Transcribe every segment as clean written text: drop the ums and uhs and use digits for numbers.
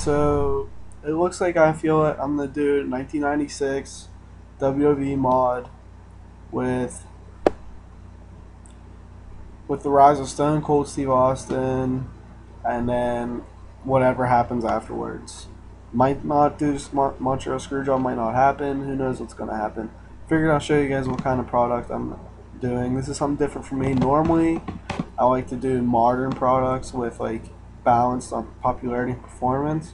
So it looks like I feel it. I'm gonna do 1996 WWE mod with the rise of Stone Cold Steve Austin, and then whatever happens afterwards. Might not do Montreal Screwjob, might not happen. Who knows what's gonna happen? Figured I'll show you guys what kind of product I'm doing. This is something different for me. Normally, I like to do modern products with like balanced on popularity and performance.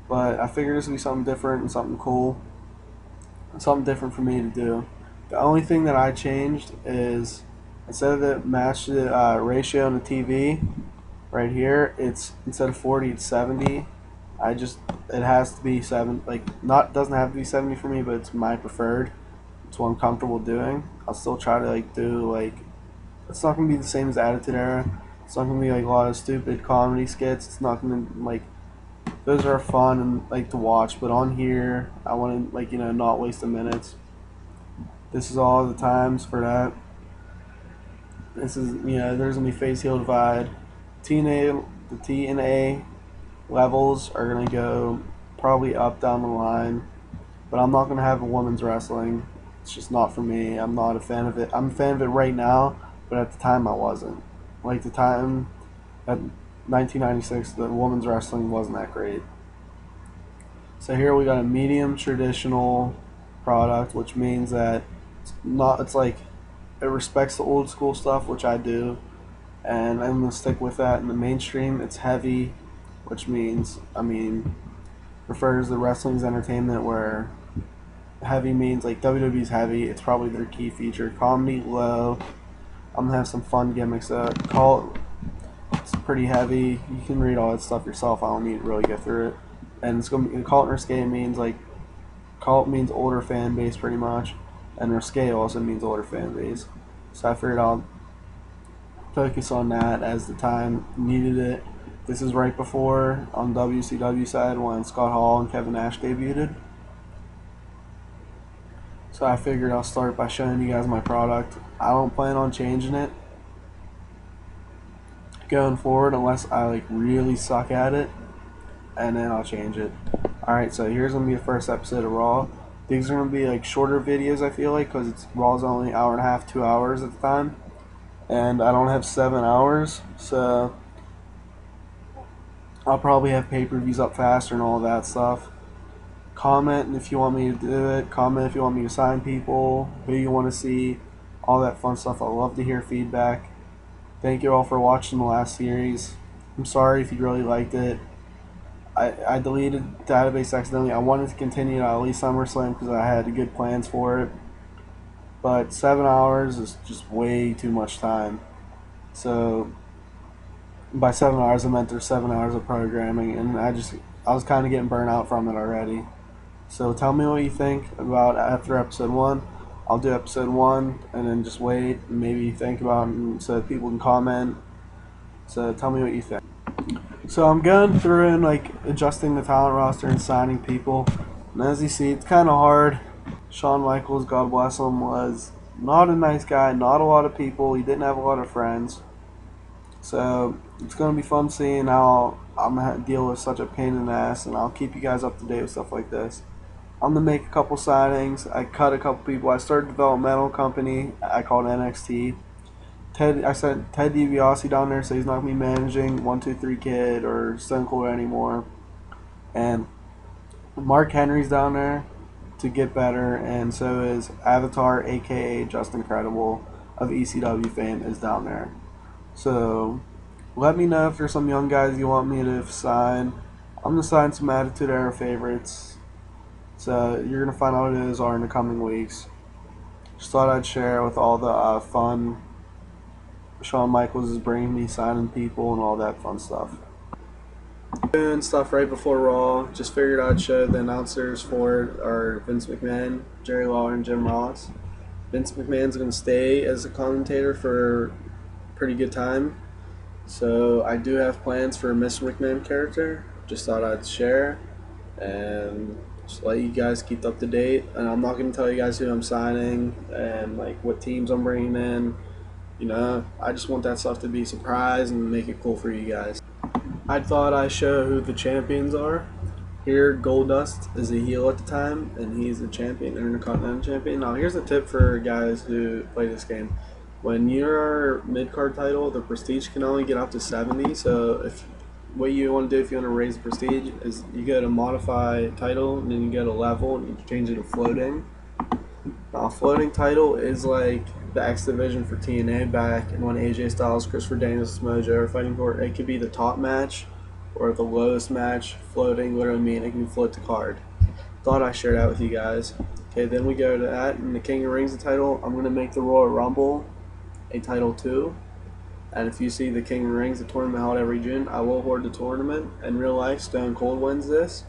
But I figured this would be something different and something cool, and something different for me to do. The only thing that I changed is instead of the match ratio on the TV right here, it's instead of 40, it's 70. It has to be doesn't have to be 70 for me, but it's my preferred. It's what I'm comfortable doing. I'll still try to do it's not gonna be the same as Attitude Era. It's not gonna be like a lot of stupid comedy skits. It's not gonna those are fun and to watch, but on here I want to not waste the minutes. This is all the times for that. This is there's gonna be face heel divide. The TNA levels are gonna go probably up down the line, but I'm not gonna have a women's wrestling. It's just not for me. I'm not a fan of it. I'm a fan of it right now, but at the time I wasn't. Like the time at 1996, the women's wrestling wasn't that great. So here we got a medium traditional product, which means that it respects the old school stuff, which I do, and I'm gonna stick with that. In the mainstream, it's heavy, which means refers to wrestling's entertainment, where heavy means like WWE's heavy. It's probably their key feature. Comedy low. I'm gonna have some fun gimmicks. It's pretty heavy. You can read all that stuff yourself. I don't need to really get through it. And it's gonna be cult and risque means cult means older fan base pretty much, and risque also means older fan base. So I figured I'll focus on that as the time needed it. This is right before on WCW side when Scott Hall and Kevin Nash debuted. So I figured I'll start by showing you guys my product. I don't plan on changing it going forward unless I really suck at it, and then I'll change it. Alright, so here's gonna be the first episode of Raw. These are gonna be shorter videos, I feel like, because Raw's only an hour and a half, 2 hours at the time, and I don't have 7 hours, so I'll probably have pay-per-views up faster and all that stuff. Comment if you want me to do it. Comment if you want me to sign people, who you want to see, all that fun stuff. I love to hear feedback. Thank you all for watching the last series. I'm sorry if you really liked it. I deleted the database accidentally. I wanted to continue at least SummerSlam because I had good plans for it. But 7 hours is just way too much time. So by 7 hours I meant there's 7 hours of programming, and I was kind of getting burnt out from it already. So tell me what you think about after episode 1. I'll do episode 1 and then just wait and maybe think about it so that people can comment. So tell me what you think. So I'm going through and adjusting the talent roster and signing people. And as you see, it's kind of hard. Shawn Michaels, God bless him, was not a nice guy, not a lot of people. He didn't have a lot of friends. So it's going to be fun seeing how I'm going to deal with such a pain in the ass, and I'll keep you guys up to date with stuff like this. I'm going to make a couple signings. I cut a couple people. I started a developmental company I called NXT. I sent Ted DiBiase down there, so he's not going to be managing 123 Kid or Stone Cold anymore. And Mark Henry's down there to get better, and so is Avatar, aka Justin Credible of ECW fame, is down there. So let me know if there's some young guys you want me to sign. I'm going to sign some Attitude Era favorites. So you're going to find out who those are in the coming weeks. Just thought I'd share with all the fun Shawn Michaels is bringing me, signing people and all that fun stuff. Doing stuff right before Raw. Just figured I'd show the announcers for it are Vince McMahon, Jerry Lawler, and Jim Ross. Vince McMahon's going to stay as a commentator for a pretty good time. So I do have plans for a Mr. McMahon character. Just thought I'd share and just let you guys keep up to date. And I'm not going to tell you guys who I'm signing and what teams I'm bringing in. I just want that stuff to be a surprise and make it cool for you guys. I thought I'd show who the champions are. Here, Goldust is a heel at the time, and he's the champion, Intercontinental Champion. Now, here's a tip for guys who play this game. When you're mid-card title, the prestige can only get up to 70. So, if what you want to do if you want to raise the prestige is you go to modify title, and then you go to level, and you change it to floating. Now, floating title is like the X Division for TNA back, and when AJ Styles, Christopher Daniels, Samoa Joe are fighting for it, it could be the top match or the lowest match. Floating literally mean it can float the card. Thought I shared that with you guys. Okay, then we go to that, and the King of Rings the title. I'm gonna make the Royal Rumble a title too. And if you see the King of Rings, the tournament held every June, I will hoard the tournament. In real life, Stone Cold wins this,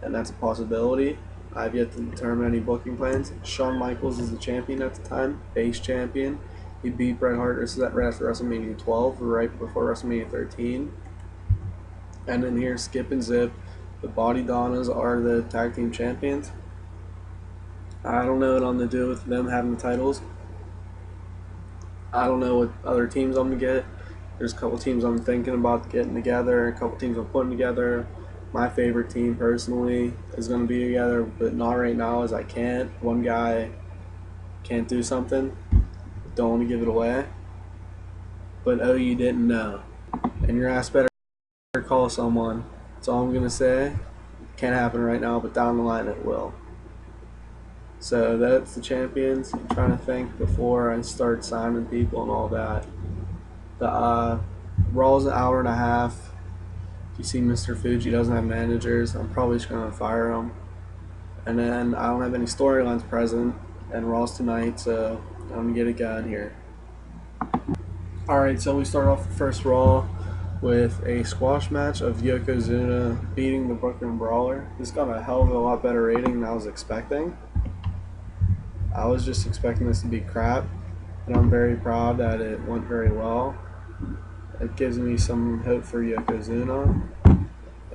and that's a possibility. I've yet to determine any booking plans. Shawn Michaels is the champion at the time, base champion. He beat Bret Hart at WrestleMania 12, right before WrestleMania 13. And then here, Skip and Zip, the Body Donnas are the tag team champions. I don't know what I'm going to do with them having the titles. I don't know what other teams I'm going to get. There's a couple teams I'm thinking about getting together, a couple teams I'm putting together. My favorite team personally is going to be together, but not right now as I can't. One guy can't do something. Don't want to give it away. But oh, you didn't know. And your ass better call someone. That's all I'm going to say. Can't happen right now, but down the line it will. So that's the champions. I'm trying to think before I start signing people and all that. The Raw's an hour and a half. You see Mr. Fuji doesn't have managers. I'm probably just going to fire him. And then I don't have any storylines present. And Raw's tonight, so I'm going to get it going here. Alright, so we start off the first Raw with a squash match of Yokozuna beating the Brooklyn Brawler. This got a hell of a lot better rating than I was expecting. I was just expecting this to be crap, and I'm very proud that it went very well. It gives me some hope for Yokozuna,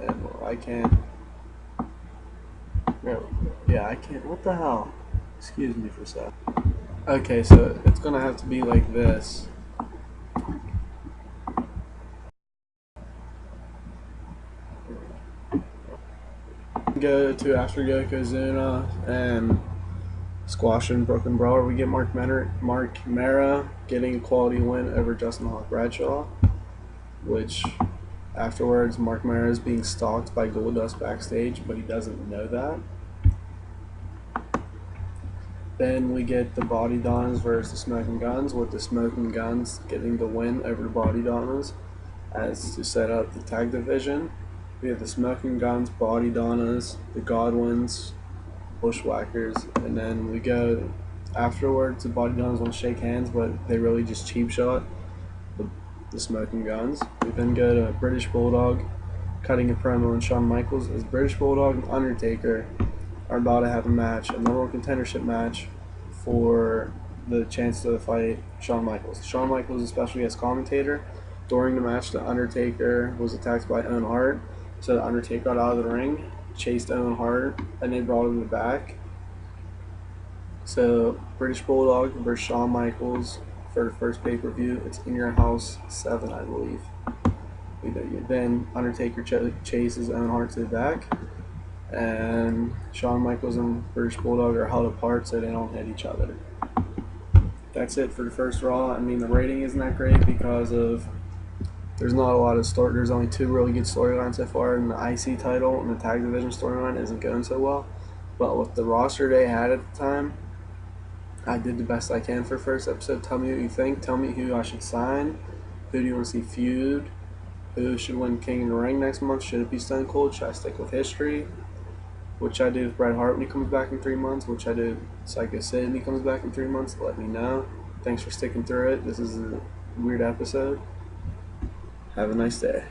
and I can't. No, yeah, I can't. What the hell? Excuse me for a sec. Okay, so it's gonna have to be like this. Go to after Yokozuna and squashing Brooklyn Brawler, we get Mark Mara getting a quality win over Justin Hawk Bradshaw, which afterwards Mark Mara is being stalked by Goldust backstage, but he doesn't know that. Then we get the Body Donnas versus the Smoking Guns, with the Smoking Guns getting the win over the Body Donnas as to set up the tag division. We have the Smoking Guns, Body Donnas, the Godwins, Bushwhackers, and then we go afterwards. The Body Guns want to shake hands, but they really just cheap shot the Smoking Guns. We then go to British Bulldog cutting a promo on Shawn Michaels as British Bulldog and Undertaker are about to have a match, a number one contendership match for the chance to fight Shawn Michaels. Shawn Michaels, especially as commentator, during the match, the Undertaker was attacked by Owen Hart, so the Undertaker got out of the ring, chased Owen Hart, and they brought him back. So British Bulldog versus Shawn Michaels for the first pay-per-view. It's In Your House 7, I believe. Then Undertaker chases Owen Hart to the back, and Shawn Michaels and British Bulldog are held apart so they don't hit each other. That's it for the first Raw. I mean, the rating isn't that great because of there's not a lot of there's only two really good storylines so far, and the IC title and the tag division storyline isn't going so well. But with the roster they had at the time, I did the best I can for first episode. Tell me what you think. Tell me who I should sign. Who do you want to see feud? Who should win King of the Ring next month? Should it be Stone Cold? Should I stick with history? What should I do with Bret Hart when he comes back in 3 months? What should I do with Psycho Sid when he comes back in 3 months? Let me know. Thanks for sticking through it. This is a weird episode. Have a nice day.